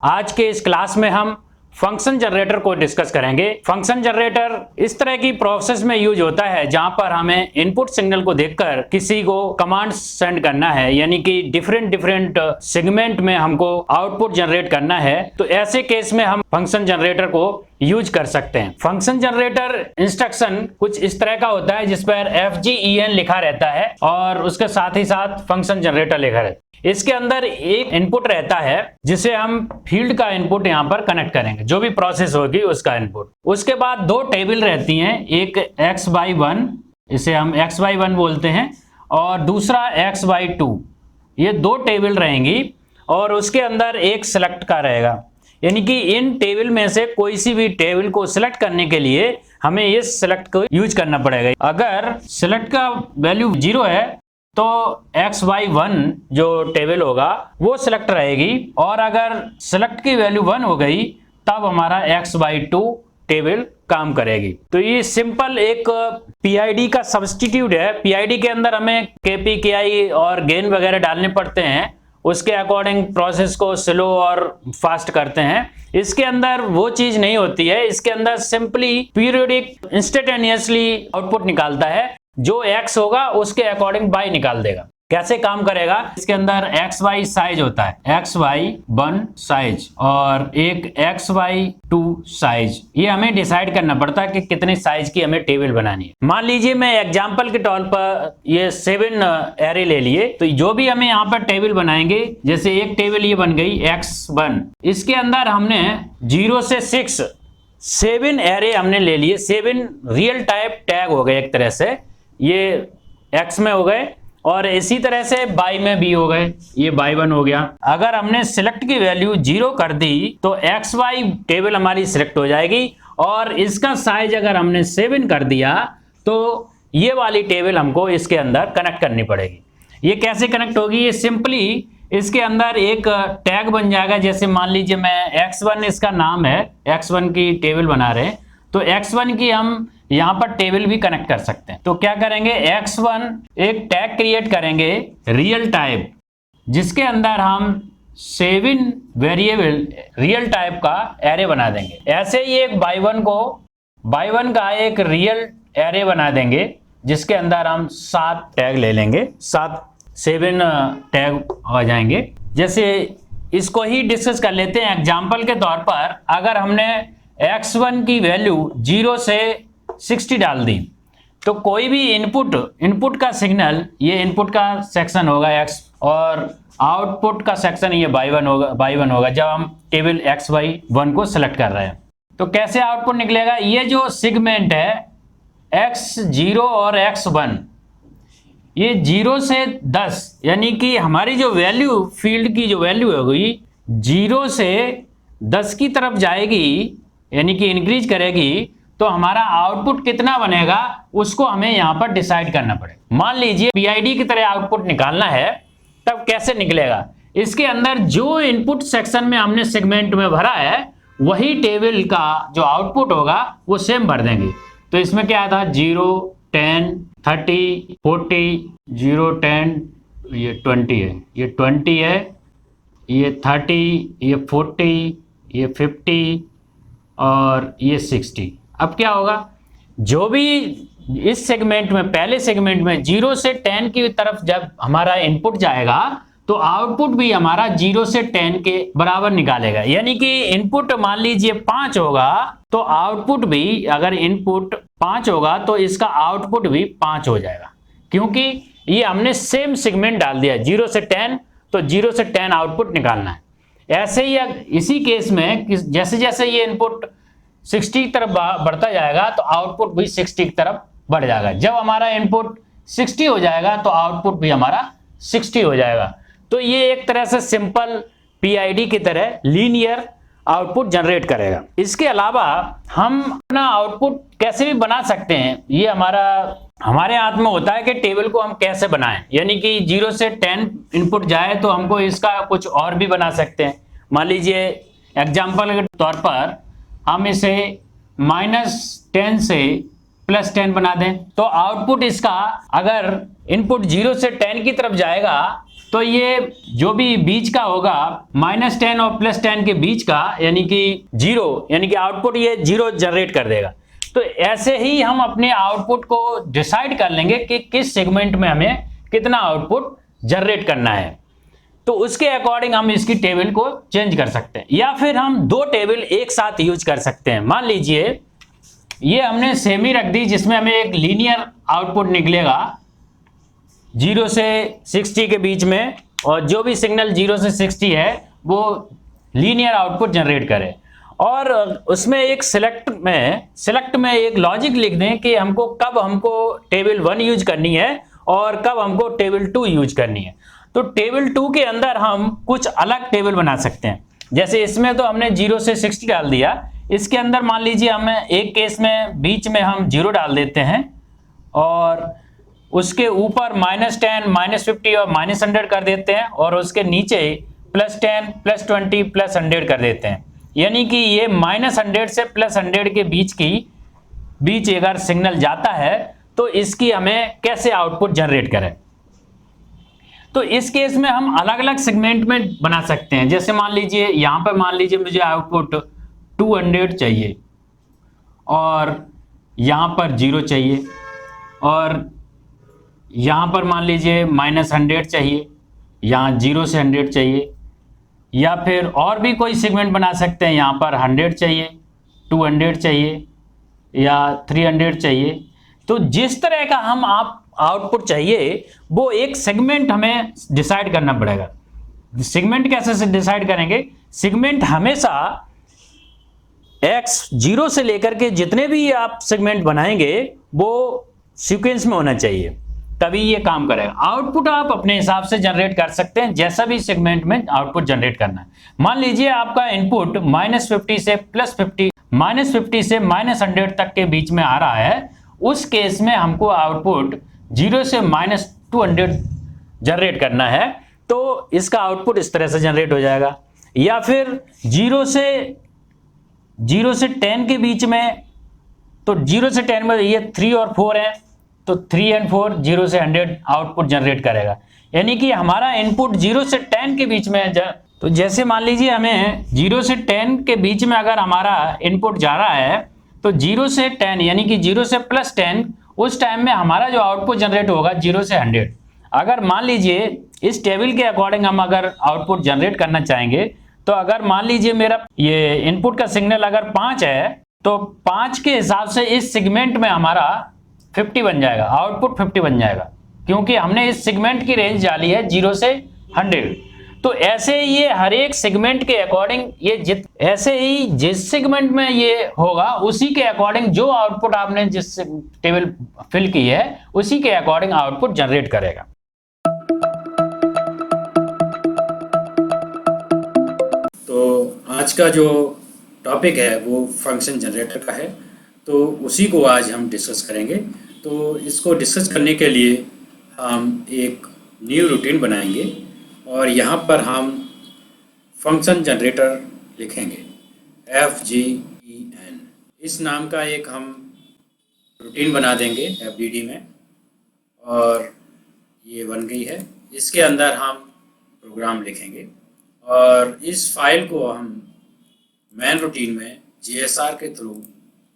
आज के इस क्लास में हम फंक्शन जनरेटर को डिस्कस करेंगे। फंक्शन जनरेटर इस तरह की प्रोसेस में यूज होता है जहां पर हमें इनपुट सिग्नल को देखकर किसी को कमांड सेंड करना है, यानी कि डिफरेंट सेगमेंट में हमको आउटपुट जनरेट करना है। तो ऐसे केस में हम फंक्शन जनरेटर को यूज कर सकते हैं। फंक्शन जनरेटर इंस्ट्रक्शन कुछ इस तरह का होता है जिस पर FGEN लिखा रहता है और उसके साथ ही साथ फंक्शन जनरेटर लिखा रहता है। इसके अंदर एक इनपुट रहता है जिसे हम फील्ड का इनपुट यहां पर कनेक्ट करेंगे, जो भी प्रोसेस होगी उसका इनपुट। उसके बाद दो टेबल रहती हैं, एक x/1, इसे हम x/1 बोलते हैं, और दूसरा x/2। ये दो टेबल रहेंगी और उसके अंदर एक सिलेक्ट का रहेगा, यानी कि इन टेबल में से कोई सी भी टेबल को सिलेक्ट करने के लिए हमें इस सिलेक्ट को यूज करना पड़ेगा। अगर सिलेक्ट का वैल्यू 0 है तो x/1 जो टेबल होगा वो सिलेक्ट रहेगी, और अगर सिलेक्ट की वैल्यू 1 हो गई तब हमारा x/2 टेबल काम करेगी। तो ये सिंपल एक PID का सब्स्टिट्यूट है। PID के अंदर हमें KP, KI और गेन वगैरह डालने पड़ते हैं, उसके अकॉर्डिंग प्रोसेस को स्लो और फास्ट करते हैं। इसके अंदर वो चीज नहीं होती है। इसके अंदर सिंपली पीरियोडिक इंस्टेंटेनियसली आउटपुट निकालता है, जो x होगा उसके अकॉर्डिंग y निकाल देगा। कैसे काम करेगा? इसके अंदर XY साइज होता है, XY1 साइज और एक XY2 साइज। ये हमें डिसाइड करना पड़ता है कि कितने साइज की हमें टेबल बनानी है। मान लीजिए मैं एग्जांपल के तौर पर ये 7 एरे ले लिए, तो जो भी हमें यहाँ पर टेबल बनाएंगे, जैसे एक टेबल ये बन गई X1, इसके अंदर हमने 0 से 6 7 एरे हमने ले लिए। 7 रियल टाइप टैग हो गए एक तरह से, ये X में हो गए और इसी तरह से Y में भी हो गए, ये Y1 हो गया। अगर हमने सिलेक्ट की वैल्यू 0 कर दी तो XY टेबल हमारी सिलेक्ट हो जाएगी, और इसका साइज अगर हमने 7 कर दिया तो ये वाली टेबल हमको इसके अंदर कनेक्ट करनी पड़ेगी। ये कैसे कनेक्ट होगी? ये सिंपली इसके अंदर एक टैग बन जाएगा। जैसे मान लीजिए मैं X1 इसका नाम है, X1 की टेबल बना रहे हैं, तो X1 की हम यहां पर टेबल भी कनेक्ट कर सकते हैं। तो क्या करेंगे, X1 एक टैग क्रिएट करेंगे रियल टाइप, जिसके अंदर हम 7 वेरिएबल रियल टाइप का एरे बना देंगे। ऐसे ही एक Y1 का एक रियल एरे बना देंगे, जिसके अंदर हम 7 टैग ले लेंगे, 7 टैग आ जाएंगे। जैसे इसको ही डिस्कस कर लेते हैं एग्जाम्पल के तौर पर। अगर हमने X1 की वैल्यू 0 से 60 डाल दी तो कोई भी इनपुट का सिग्नल, ये इनपुट का सेक्शन होगा X, और आउटपुट का सेक्शन ये Y1 होगा जब हम टेबल XY1 को सिलेक्ट कर रहे हैं। तो कैसे आउटपुट निकलेगा? ये जो सेगमेंट है X0 और X1, ये 0 से 10, यानी कि हमारी जो वैल्यू, फील्ड की जो वैल्यू होगी 0 से 10 की तरफ जाएगी, यानी कि इंक्रीज करेगी, तो हमारा आउटपुट कितना बनेगा उसको हमें यहां पर डिसाइड करना पड़ेगा। मान लीजिए PID की तरह आउटपुट निकालना है, तब कैसे निकलेगा? इसके अंदर जो इनपुट सेक्शन में हमने सेगमेंट में भरा है वही टेबल का जो आउटपुट होगा वो सेम भर देंगे। तो इसमें क्या था, 0, 10, 30, 40, 0, 10, ये 20 है, ये 20 है, ये 30, ये 40, ये 50 और ये 60। अब क्या होगा, जो भी इस सेगमेंट में, पहले सेगमेंट में 0 से 10 की तरफ जब हमारा इनपुट जाएगा तो आउटपुट भी हमारा 0 से 10 के बराबर निकालेगा। यानी कि इनपुट मान लीजिए 5 होगा तो आउटपुट भी, अगर इनपुट 5 होगा तो इसका आउटपुट भी 5 हो जाएगा, क्योंकि ये हमने सेम सेगमेंट डाल दिया 0 से 10, तो 0 से 10 आउटपुट निकालना है। ऐसे ही इसी केस में जैसे जैसे ये इनपुट 60 की तरफ बढ़ता जाएगा तो आउटपुट भी 60 की तरफ बढ़ जाएगा। जब हमारा इनपुट 60 हो जाएगा तो आउटपुट भी हमारा 60 हो जाएगा। तो ये एक तरह से सिंपल PID की तरह लीनियर आउटपुट जनरेट करेगा। इसके अलावा हम अपना आउटपुट कैसे भी बना सकते हैं, ये हमारे हाथ में होता है कि टेबल को हम कैसे बनाएं। यानी कि 0 से 10 इनपुट जाए तो हमको इसका कुछ और भी बना सकते हैं। मान लीजिए एग्जाम्पल के तौर पर हम इसे -10 से +10 बना दें, तो आउटपुट इसका, अगर इनपुट 0 से 10 की तरफ जाएगा तो ये जो भी बीच का होगा -10 और +10 के बीच का, यानी कि 0, यानी कि आउटपुट ये 0 जनरेट कर देगा। तो ऐसे ही हम अपने आउटपुट को डिसाइड कर लेंगे कि किस सेगमेंट में हमें कितना आउटपुट जनरेट करना है। तो उसके अकॉर्डिंग हम इसकी टेबल को चेंज कर सकते हैं, या फिर हम दो टेबल एक साथ यूज कर सकते हैं। मान लीजिए ये हमने सेमी रख दी, जिसमें हमें एक लीनियर आउटपुट निकलेगा 0 से 60 के बीच में, और जो भी सिग्नल 0 से 60 है वो लीनियर आउटपुट जनरेट करे। और उसमें एक सिलेक्ट में एक लॉजिक लिख दें कि कब हमको टेबल 1 यूज करनी है और कब हमको टेबल 2 यूज करनी है। तो टेबल 2 के अंदर हम कुछ अलग टेबल बना सकते हैं। जैसे इसमें तो हमने 0 से 60 डाल दिया, इसके अंदर मान लीजिए हमें एक केस में बीच में हम 0 डाल देते हैं, और उसके ऊपर -10, -50 और -100 कर देते हैं, और उसके नीचे +10, +20, +100 कर देते हैं। यानी कि ये -100 से +100 के बीच अगर सिग्नल जाता है तो इसकी हमें कैसे आउटपुट जनरेट करें। तो इस केस में हम अलग अलग सेगमेंट में बना सकते हैं। जैसे मान लीजिए यहाँ पर मान लीजिए मुझे आउटपुट 200 चाहिए, और यहाँ पर 0 चाहिए, और यहाँ पर मान लीजिए -100 चाहिए, यहाँ 0 से 100 चाहिए, या फिर और भी कोई सेगमेंट बना सकते हैं। यहाँ पर 100 चाहिए, 200 चाहिए, या 300 चाहिए। तो जिस तरह का हम आप आउटपुट चाहिए वो एक सेगमेंट हमें डिसाइड करना पड़ेगा। सेगमेंट कैसे डिसाइड करेंगे? सेगमेंट हमेशा x 0 से लेकर के जितने भी आप सेगमेंट बनाएंगे वो सीक्वेंस में होना चाहिए, तभी ये काम करेगा। आउटपुट आप अपने हिसाब से जनरेट कर सकते हैं, जैसा भी सेगमेंट में आउटपुट जनरेट करना है। मान लीजिए आपका इनपुट -50 से +50, -50 से -100 तक के बीच में आ रहा है। उस केस में हमको आउटपुट 0 से -200 जनरेट करना है, तो इसका आउटपुट इस तरह से जनरेट हो जाएगा। या फिर 0 से 10 के बीच में, तो 0 से 10 में ये 3 और 4 है, तो 3 और 4 0 से 100 आउटपुट जनरेट करेगा। यानी कि हमारा इनपुट 0 से 10 के बीच में तो जैसे मान लीजिए हमें 0 से 10 के बीच में अगर हमारा इनपुट जा रहा है, तो 0 से 10 यानी कि 0 से +10, उस टाइम में हमारा जो आउटपुट जनरेट होगा 0 से 100। अगर मान लीजिए इस टेबल के अकॉर्डिंग हम अगर आउटपुट जनरेट करना चाहेंगे, तो अगर मान लीजिए मेरा ये इनपुट का सिग्नल अगर 5 है, तो 5 के हिसाब से इस सेगमेंट में हमारा 50 बन जाएगा, आउटपुट 50 बन जाएगा, क्योंकि हमने इस सेगमेंट की रेंज डाली है 0 से 100। तो ऐसे ये हर एक सेगमेंट के अकॉर्डिंग ऐसे ही जिस सेगमेंट में ये होगा उसी के अकॉर्डिंग जो आउटपुट आपने जिस टेबल फिल की है उसी के अकॉर्डिंग आउटपुट जनरेट करेगा। तो आज का जो टॉपिक है वो फंक्शन जनरेटर का है, तो उसी को आज हम डिस्कस करेंगे। तो इसको डिस्कस करने के लिए हम एक न्यू रूटीन बनाएंगे, और यहाँ पर हम फंक्शन जनरेटर लिखेंगे FGEN। इस नाम का एक हम रूटीन बना देंगे FDD में, और ये बन गई है। इसके अंदर हम प्रोग्राम लिखेंगे, और इस फाइल को हम मेन रूटीन में GSR के थ्रू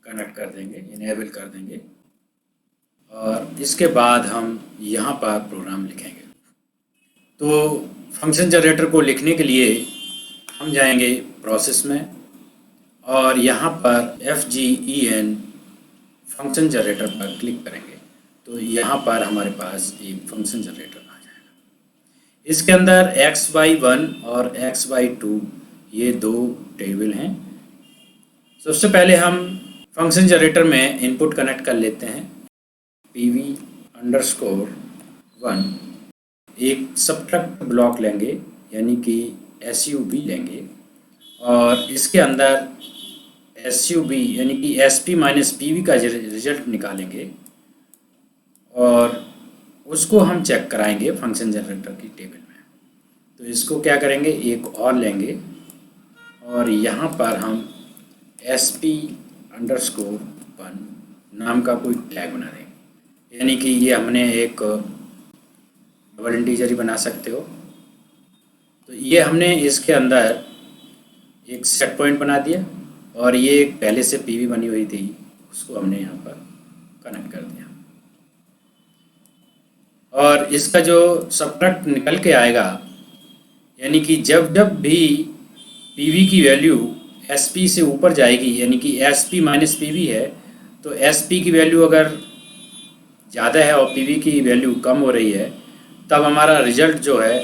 कनेक्ट कर देंगे, इनेबल कर देंगे, और इसके बाद हम यहाँ पर प्रोग्राम लिखेंगे। तो फंक्शन जनरेटर को लिखने के लिए हम जाएंगे प्रोसेस में, और यहाँ पर FGEN फंक्शन जनरेटर पर क्लिक करेंगे, तो यहाँ पर हमारे पास एक फंक्शन जनरेटर आ जाएगा। इसके अंदर x/1 और x/2 ये दो टेबल हैं। सबसे पहले हम फंक्शन जनरेटर में इनपुट कनेक्ट कर लेते हैं PV_1, एक सबट्रैक्ट ब्लॉक लेंगे यानी कि SUB लेंगे, और इसके अंदर SUB यानी कि SP माइनस PV का रिजल्ट निकालेंगे, और उसको हम चेक कराएंगे फंक्शन जनरेटर की टेबल में। तो इसको क्या करेंगे, एक और लेंगे, और यहाँ पर हम SP_1 नाम का कोई टैग बना देंगे, यानी कि ये हमने एक डबल इंटीजर ही बना सकते हो, तो ये हमने इसके अंदर एक सेट पॉइंट बना दिया और ये एक पहले से पीवी बनी हुई थी, उसको हमने यहाँ पर कनेक्ट कर दिया। और इसका जो सब्ट्रैक्ट निकल के आएगा, यानी कि जब जब भी पीवी की वैल्यू एसपी से ऊपर जाएगी, यानी कि एसपी माइनस पीवी है, तो एसपी की वैल्यू अगर ज़्यादा है और पीवी की वैल्यू कम हो रही है, तब हमारा रिजल्ट जो है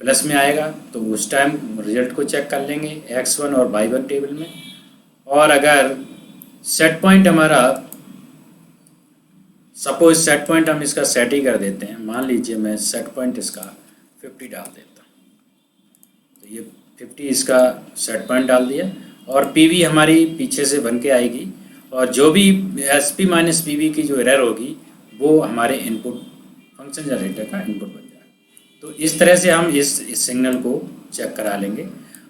प्लस में आएगा। तो उस टाइम रिजल्ट को चेक कर लेंगे x1 और y1 टेबल में। और अगर सेट पॉइंट हमारा, सपोज सेट पॉइंट हम इसका सेट ही कर देते हैं, मान लीजिए मैं सेट पॉइंट इसका 50 डाल देता हूँ, तो ये 50 इसका सेट पॉइंट डाल दिया और पीवी हमारी पीछे से बन के आएगी और जो भी एसपी माइनस पीवी की जो एरर होगी वो हमारे इनपुट फंक्शन जनरेटर का इनपुट बन जाएगा। तो इस तरह से हम इस सिग्नल को चेक करा लेंगे।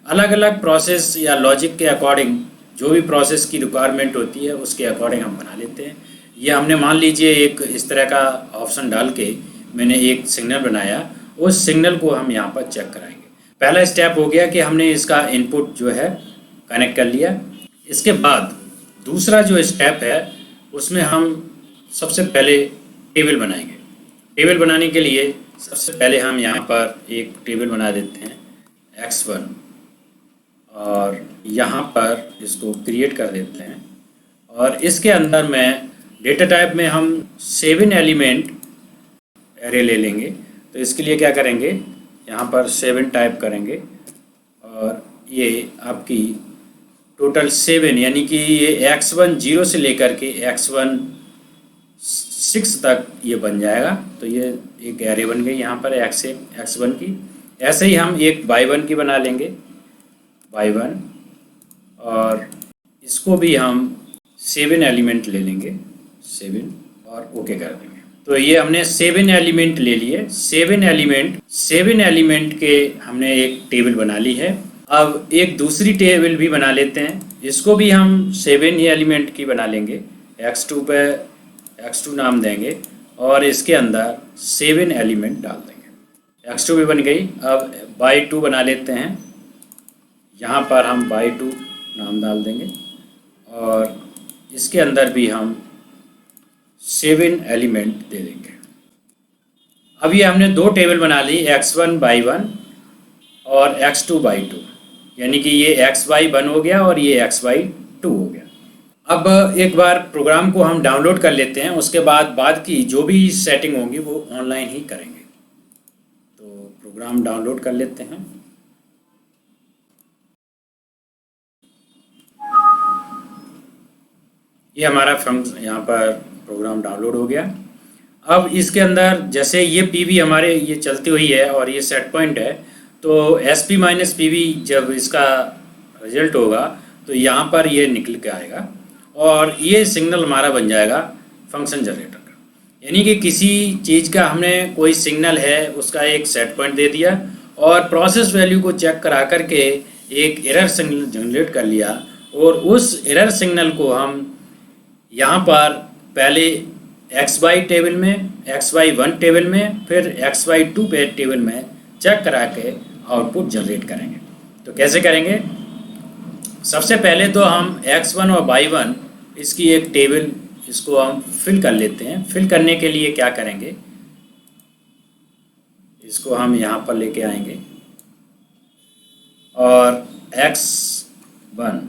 अलग अलग प्रोसेस या लॉजिक के अकॉर्डिंग जो भी प्रोसेस की रिक्वायरमेंट होती है उसके अकॉर्डिंग हम बना लेते हैं। ये हमने मान लीजिए एक इस तरह का ऑप्शन डाल के मैंने एक सिग्नल बनाया, उस सिग्नल को हम यहाँ पर चेक कराएंगे। पहला स्टेप हो गया कि हमने इसका इनपुट जो है कनेक्ट कर लिया। इसके बाद दूसरा जो स्टेप है उसमें हम सबसे पहले टेबल बनाएंगे। टेबल बनाने के लिए सबसे पहले हम यहाँ पर एक टेबल बना देते हैं x1 और यहाँ पर इसको क्रिएट कर देते हैं और इसके अंदर में डेटा टाइप में हम 7 एलिमेंट एरे ले लेंगे। तो इसके लिए क्या करेंगे, यहाँ पर 7 टाइप करेंगे और ये आपकी टोटल 7, यानी कि ये x1 0 से लेकर के x1 6 तक ये बन जाएगा। तो ये एक एरे बन गई यहाँ पर x1 की। ऐसे ही हम एक y1 की बना लेंगे y1 और इसको भी हम 7 एलिमेंट ले लेंगे 7 और ओके कर देंगे। तो ये हमने 7 एलिमेंट ले लिए। 7 एलिमेंट के हमने एक टेबल बना ली है। अब एक दूसरी टेबल भी बना लेते हैं, इसको भी हम 7 ही एलिमेंट की बना लेंगे। x2 पे x2 नाम देंगे और इसके अंदर 7 एलिमेंट डाल देंगे। x2 भी बन गई। अब y2 बना लेते हैं, यहाँ पर हम y2 नाम डाल देंगे और इसके अंदर भी हम 7 एलिमेंट दे देंगे। अब ये हमने दो टेबल बना ली, x1 y1 और x2 y2, यानी कि ये xy1 हो गया और ये xy2 हो गया। अब एक बार प्रोग्राम को हम डाउनलोड कर लेते हैं, उसके बाद की जो भी सेटिंग होंगी वो ऑनलाइन ही करेंगे। तो प्रोग्राम डाउनलोड कर लेते हैं। ये हमारा फंक्शन यहाँ पर प्रोग्राम डाउनलोड हो गया। अब इसके अंदर जैसे ये पीवी हमारे ये चलती हुई है और ये सेट पॉइंट है, तो एसपी माइनस पीवी जब इसका रिजल्ट होगा तो यहाँ पर ये निकल के आएगा और ये सिग्नल हमारा बन जाएगा फंक्शन जनरेटर का। यानी कि किसी चीज़ का हमने कोई सिग्नल है उसका एक सेट पॉइंट दे दिया और प्रोसेस वैल्यू को चेक करा करके एक एरर सिग्नल जनरेट कर लिया और उस एरर सिग्नल को हम यहाँ पर पहले xy टेबल में, xy1 टेबल में, फिर xy2 पे टेबल में चेक करा के आउटपुट जनरेट करेंगे। तो कैसे करेंगे, सबसे पहले तो हम x1 और y1 इसकी एक टेबल इसको हम फिल कर लेते हैं। फिल करने के लिए क्या करेंगे, इसको हम यहाँ पर लेके आएंगे और x1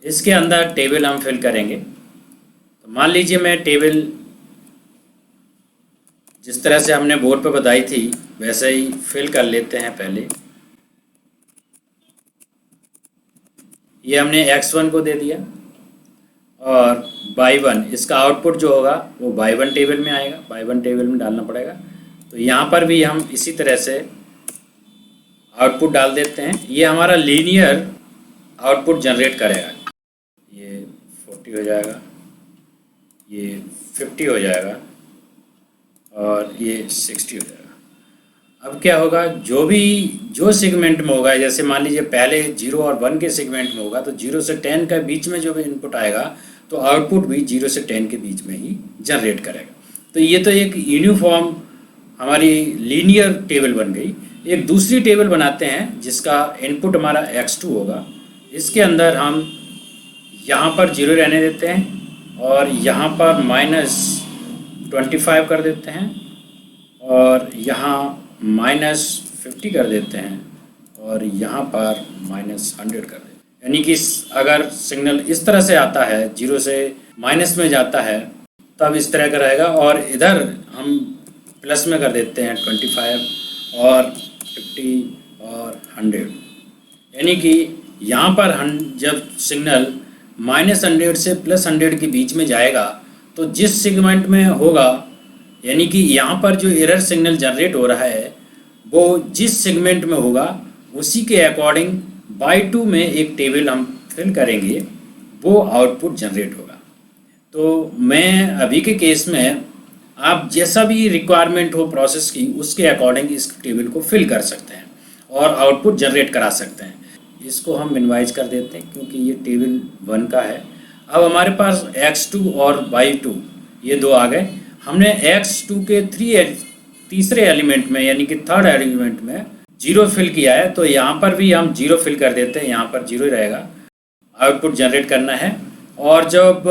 इसके अंदर टेबल हम फिल करेंगे। तो मान लीजिए मैं टेबल जिस तरह से हमने बोर्ड पर बताई थी वैसे ही फिल कर लेते हैं। पहले ये हमने x1 को दे दिया और y1 इसका आउटपुट जो होगा वो y1 टेबल में आएगा, y1 टेबल में डालना पड़ेगा। तो यहाँ पर भी हम इसी तरह से आउटपुट डाल देते हैं। ये हमारा लीनियर आउटपुट जनरेट करेगा। ये 40 हो जाएगा, ये 50 हो जाएगा और ये 60 हो जाएगा। अब क्या होगा, जो सेगमेंट में होगा, जैसे मान लीजिए पहले 0 और 1 के सेगमेंट में होगा तो 0 से 10 के बीच में जो भी इनपुट आएगा तो आउटपुट भी 0 से 10 के बीच में ही जनरेट करेगा। तो ये तो एक यूनिफॉर्म हमारी लीनियर टेबल बन गई। एक दूसरी टेबल बनाते हैं जिसका इनपुट हमारा x2 होगा। इसके अंदर हम यहाँ पर 0 रहने देते हैं और यहाँ पर -25 कर देते हैं और यहाँ -50 कर देते हैं और यहाँ पर -100 कर देते हैं। यानी कि अगर सिग्नल इस तरह से आता है, 0 से माइनस में जाता है, तब इस तरह का रहेगा। और इधर हम प्लस में कर देते हैं 25 और 50 और 100। यानी कि यहाँ पर जब सिग्नल -100 से +100 के बीच में जाएगा तो जिस सेगमेंट में होगा, यानी कि यहाँ पर जो एरर सिग्नल जनरेट हो रहा है वो जिस सेगमेंट में होगा उसी के अकॉर्डिंग बाई 2 में एक टेबल हम फिल करेंगे, वो आउटपुट जनरेट होगा। तो मैं अभी के केस में आप जैसा भी रिक्वायरमेंट हो प्रोसेस की, उसके अकॉर्डिंग इस टेबल को फिल कर सकते हैं और आउटपुट जनरेट करा सकते हैं। इसको हम मिनिमाइज कर देते हैं क्योंकि ये टेबल 1 का है। अब हमारे पास x2 और y2 ये दो आ गए। हमने x2 के तीसरे एलिमेंट में यानी कि थर्ड एलिमेंट में 0 फिल किया है, तो यहाँ पर भी हम 0 फिल कर देते हैं। यहाँ पर 0 रहेगा, आउटपुट जनरेट करना है। और जब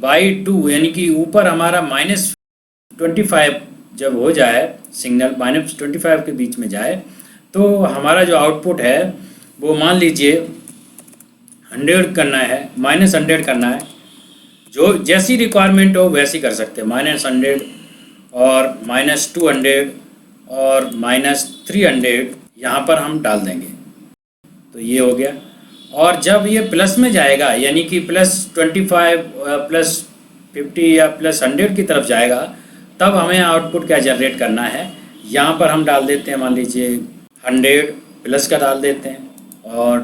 y2 यानी कि ऊपर हमारा -25 जब हो जाए, सिग्नल -25 के बीच में जाए, तो हमारा जो आउटपुट है वो मान लीजिए 100 करना है, -100 करना है। जो जैसी रिक्वायरमेंट हो वैसी कर सकते हैं, -100 और -200 और -300 यहाँ पर हम डाल देंगे। तो ये हो गया। और जब ये प्लस में जाएगा यानी कि +25 +50 या +100 की तरफ जाएगा, तब हमें आउटपुट क्या जनरेट करना है। यहाँ पर हम डाल देते हैं, मान लीजिए 100 प्लस का डाल देते हैं और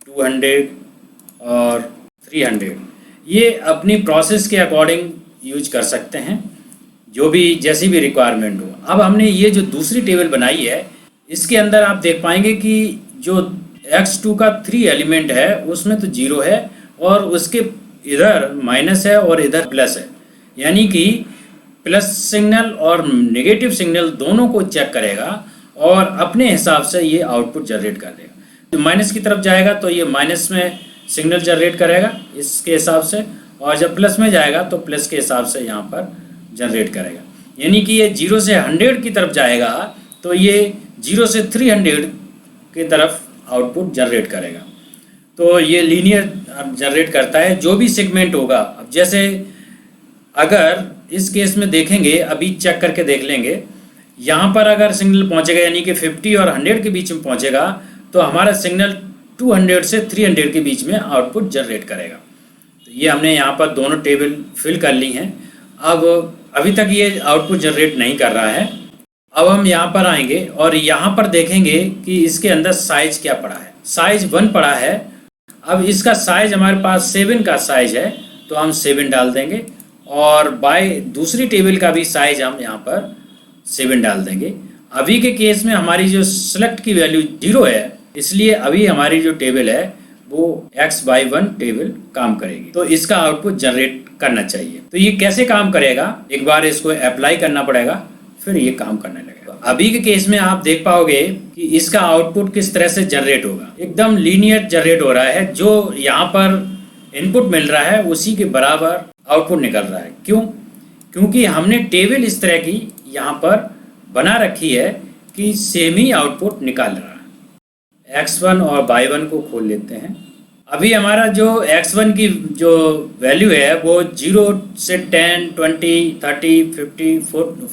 200 और 300। ये अपनी प्रोसेस के अकॉर्डिंग यूज कर सकते हैं, जो भी जैसी भी रिक्वायरमेंट हो। अब हमने ये जो दूसरी टेबल बनाई है, इसके अंदर आप देख पाएंगे कि जो x2 का 3 एलिमेंट है उसमें तो 0 है और उसके इधर माइनस है और इधर प्लस है। यानी कि प्लस सिग्नल और नेगेटिव सिग्नल दोनों को चेक करेगा और अपने हिसाब से ये आउटपुट जनरेट कर देगा। तो माइनस की तरफ जाएगा तो ये माइनस में सिग्नल जनरेट करेगा इसके हिसाब से, और जब प्लस में जाएगा तो प्लस के हिसाब से यहाँ पर जनरेट करेगा। यानी कि ये 0 से 100 की तरफ जाएगा तो ये 0 से 300 की तरफ आउटपुट जनरेट करेगा। तो ये लीनियर जनरेट करता है जो भी सेगमेंट होगा। अब जैसे अगर इस केस में देखेंगे, अभी चेक करके देख लेंगे, यहाँ पर अगर सिग्नल पहुँचेगा यानी कि 50 और 100 के बीच में पहुँचेगा तो हमारा सिग्नल 200 से 300 के बीच में आउटपुट जनरेट करेगा। तो ये हमने यहाँ पर दोनों टेबल फिल कर ली हैं। अब अभी तक ये आउटपुट जनरेट नहीं कर रहा है। अब हम यहाँ पर आएंगे और यहाँ पर देखेंगे कि इसके अंदर साइज क्या पड़ा है। साइज 1 पड़ा है। अब इसका साइज हमारे पास 7 का साइज है तो हम 7 डाल देंगे और बाय दूसरी टेबल का भी साइज हम यहाँ पर 7 डाल देंगे। अभी के केस में हमारी जो सेलेक्ट की वैल्यू 0 है, इसलिए अभी हमारी जो टेबल है वो x/1 टेबल काम करेगी। तो इसका आउटपुट जनरेट करना चाहिए। तो ये कैसे काम करेगा, एक बार इसको अप्लाई करना पड़ेगा, फिर ये काम करने लगेगा। अभी के केस में आप देख पाओगे कि इसका आउटपुट किस तरह से जनरेट होगा। एकदम लीनियर जनरेट हो रहा है। जो यहाँ पर इनपुट मिल रहा है उसी के बराबर आउटपुट निकल रहा है। क्यों? क्योंकि हमने टेबल इस तरह की यहाँ पर बना रखी है कि सेम ही आउटपुट निकाल रहा है। x1 और y1 को खोल लेते हैं। अभी हमारा जो x1 की जो वैल्यू है वो 0 से 10, 20, 30, 50,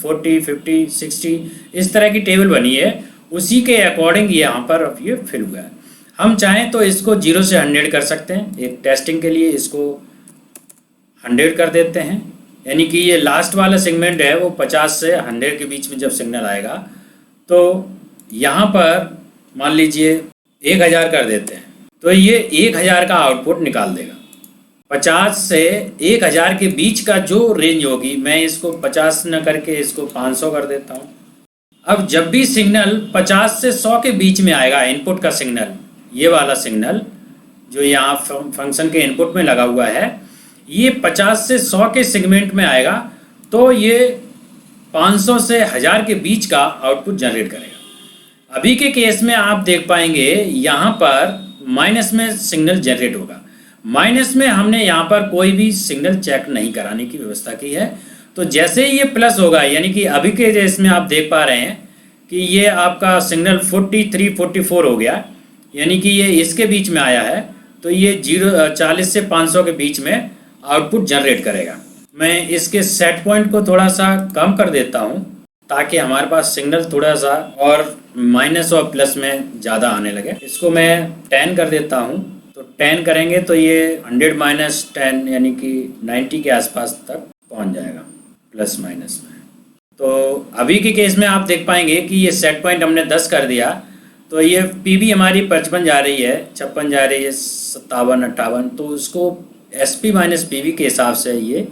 40, 50, 60 इस तरह की टेबल बनी है। उसी के अकॉर्डिंग यहाँ पर अब ये फिल हुआ है। हम चाहें तो इसको 0 से 100 कर सकते हैं। एक टेस्टिंग के लिए इसको 100 कर देते हैं। यानी कि ये लास्ट वाला सेगमेंट है वो 50 से 100 के बीच में जब सिग्नल आएगा तो यहाँ पर मान लीजिए 1000 कर देते हैं तो ये 1000 का आउटपुट निकाल देगा। 50 से 1000 के बीच का जो रेंज होगी, मैं इसको 50 न करके इसको 500 कर देता हूँ। अब जब भी सिग्नल 50 से 100 के बीच में आएगा, इनपुट का सिग्नल, ये वाला सिग्नल जो यहाँ फंक्शन के इनपुट में लगा हुआ है, ये 50 से 100 के सेगमेंट में आएगा तो ये 500 से 1000 के बीच का आउटपुट जनरेट करेगा। अभी के केस में आप देख पाएंगे यहाँ पर माइनस में सिग्नल जनरेट होगा। माइनस में हमने यहाँ पर कोई भी सिग्नल चेक नहीं कराने की व्यवस्था की है। तो जैसे ही ये प्लस होगा, यानी कि अभी के केस में आप देख पा रहे हैं कि ये आपका सिग्नल 43-44 हो गया, यानी कि ये इसके बीच में आया है। तो ये 40 से 500 के बीच में आउटपुट जनरेट करेगा। मैं इसके सेट पॉइंट को थोड़ा सा कम कर देता हूँ ताकि हमारे पास सिग्नल थोड़ा सा और माइनस और प्लस में ज़्यादा आने लगे। इसको मैं 10 कर देता हूँ। तो 10 करेंगे तो ये 100 माइनस 10 यानी कि 90 के आसपास तक पहुँच जाएगा प्लस माइनस में। तो अभी के केस में आप देख पाएंगे कि ये सेट पॉइंट हमने 10 कर दिया, तो ये पीबी हमारी 55 जा रही है, 56 जा रही है, 57, 58। तो इसको एसपी माइनस पीबी के हिसाब से ये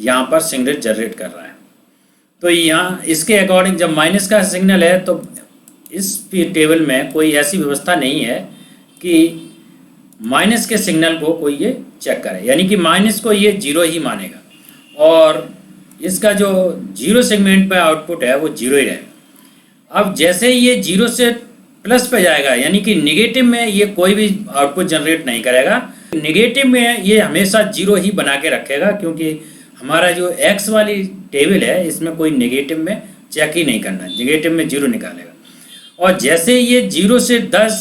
यहाँ पर सिग्नल जनरेट कर रहा है। तो यहाँ इसके अकॉर्डिंग जब माइनस का सिग्नल है तो इस टेबल में कोई ऐसी व्यवस्था नहीं है कि माइनस के सिग्नल को कोई ये चेक करे, यानी कि माइनस को ये 0 ही मानेगा और इसका जो 0 सेगमेंट पे आउटपुट है वो 0 ही रहेगा। अब जैसे ही ये 0 से प्लस पे जाएगा, यानी कि निगेटिव में ये कोई भी आउटपुट जनरेट नहीं करेगा। निगेटिव में ये हमेशा 0 ही बना के रखेगा, क्योंकि हमारा जो एक्स वाली टेबल है इसमें कोई नेगेटिव में चेक ही नहीं करना है, नेगेटिव में 0 निकालेगा। और जैसे ये 0 से 10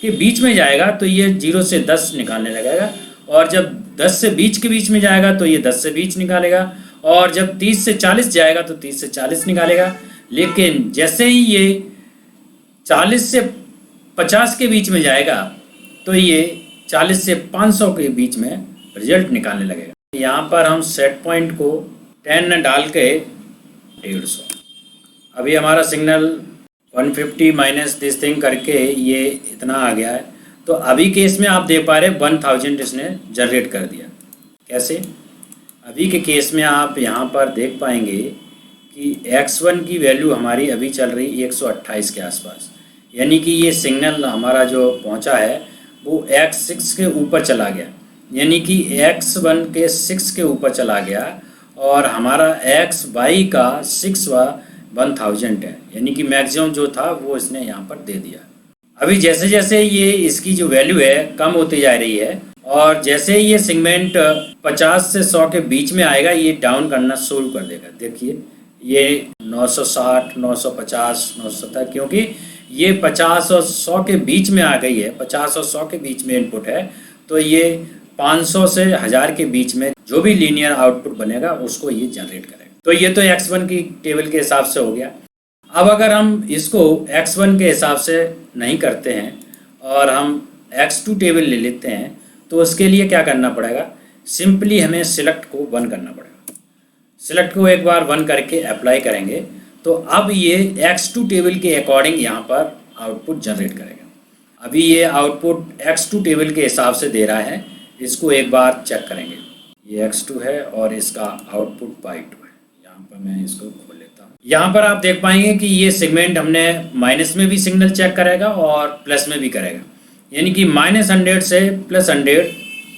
के बीच में जाएगा तो ये 0 से 10 निकालने लगेगा, और जब 10 से 20 के बीच में जाएगा तो ये 10 से 20 निकालेगा, और जब 30 से 40 जाएगा तो 30 से 40 निकालेगा। लेकिन जैसे ही ये 40 से 50 के बीच में जाएगा तो ये 40 से 500 के बीच में रिजल्ट निकालने लगेगा। यहाँ पर हम सेट पॉइंट को 10 न डाल के 150, अभी हमारा सिग्नल 150 माइनस दिस थिंग करके ये इतना आ गया है। तो अभी केस में आप देख पा रहे 1000 इसने जनरेट कर दिया। कैसे? अभी के केस में आप यहाँ पर देख पाएंगे कि x1 की वैल्यू हमारी अभी चल रही 128 के आसपास, यानी कि ये सिग्नल हमारा जो पहुँचा है वो x6 के ऊपर चला गया, यानी कि x1 के 6 के ऊपर चला गया, और हमारा xy का 1000 है, यानी कि मैक्सिमम जो था वो इसने यहाँ पर दे दिया। अभी जैसे जैसे ये इसकी जो वैल्यू है कम होती जा रही है, और जैसे ये सेगमेंट 50 से 100 के बीच में आएगा ये डाउन करना शुरू कर देगा। देखिए ये 960, 950, 970, क्योंकि ये 50 और 100 के बीच में आ गई है, 50 और 100 के बीच में इनपुट है, तो ये 500 से 1000 के बीच में जो भी लीनियर आउटपुट बनेगा उसको ये जनरेट करेगा। तो ये तो x1 की टेबल के हिसाब से हो गया। अब अगर हम इसको x1 के हिसाब से नहीं करते हैं और हम x2 टेबल ले लेते हैं तो उसके लिए क्या करना पड़ेगा? सिंपली हमें सिलेक्ट को 1 करना पड़ेगा। सिलेक्ट को एक बार 1 करके अप्लाई करेंगे तो अब ये x2 टेबल के अकॉर्डिंग यहाँ पर आउटपुट जनरेट करेगा। अभी ये आउटपुट x2 टेबल के हिसाब से दे रहा है, इसको एक बार चेक करेंगे। ये x2 है और इसका आउटपुट y2 है। यहाँ पर मैं इसको खोल लेता हूँ। यहाँ पर आप देख पाएंगे कि ये सेगमेंट हमने माइनस में भी सिग्नल चेक करेगा और प्लस में भी करेगा, यानी कि -100 से +100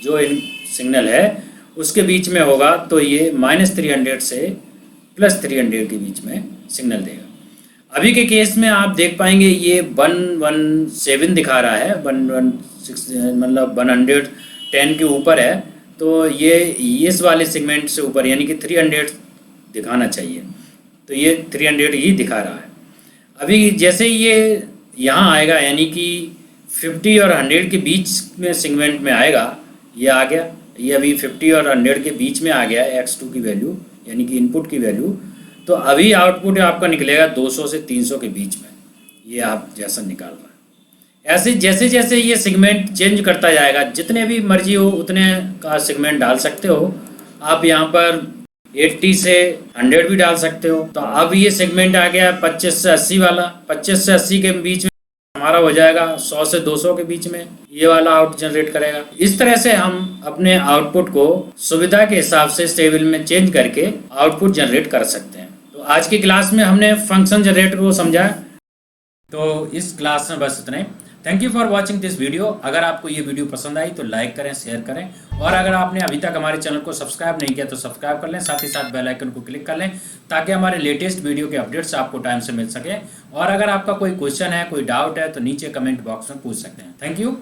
जो इन सिग्नल है उसके बीच में होगा तो ये -300 से +300 के बीच में सिग्नल देगा। अभी के केस में आप देख पाएंगे ये 117 दिखा रहा है, 116 मतलब 110 के ऊपर है, तो ये इस वाले सेगमेंट से ऊपर यानी कि 300 दिखाना चाहिए, तो ये 300 ही दिखा रहा है। अभी जैसे ये यहाँ आएगा यानी कि 50 और 100 के बीच में सेगमेंट में आएगा, ये आ गया, ये अभी 50 और 100 के बीच में आ गया x2 की वैल्यू यानी कि इनपुट की वैल्यू। तो अभी आउटपुट आपका निकलेगा 200 से 300 के बीच में, ये आप जैसा निकाल रहे हैं। ऐसे जैसे जैसे ये सेगमेंट चेंज करता जाएगा, जितने भी मर्जी हो उतने का सेगमेंट डाल सकते हो आप। यहाँ पर 80 से 100 भी डाल सकते हो। तो अब ये सेगमेंट आ गया 25 से 80 वाला, 25 से 80 के बीच में हमारा हो जाएगा 100 से 200 के बीच में, ये वाला आउट जनरेट करेगा। इस तरह से हम अपने आउटपुट को सुविधा के हिसाब से टेबल में चेंज करके आउटपुट जनरेट कर सकते हैं। तो आज की क्लास में हमने फंक्शन जनरेटर को समझा। तो इस क्लास में बस इतना ही। Thank you for watching this video. अगर आपको ये वीडियो पसंद आई तो लाइक करें, शेयर करें, और अगर आपने अभी तक हमारे चैनल को सब्सक्राइब नहीं किया तो सब्सक्राइब कर लें, साथ ही साथ बेल आइकन को क्लिक कर लें ताकि हमारे लेटेस्ट वीडियो के अपडेट्स आपको टाइम से मिल सके। और अगर आपका कोई क्वेश्चन है, कोई डाउट है तो नीचे कमेंट बॉक्स में पूछ सकते हैं। Thank you.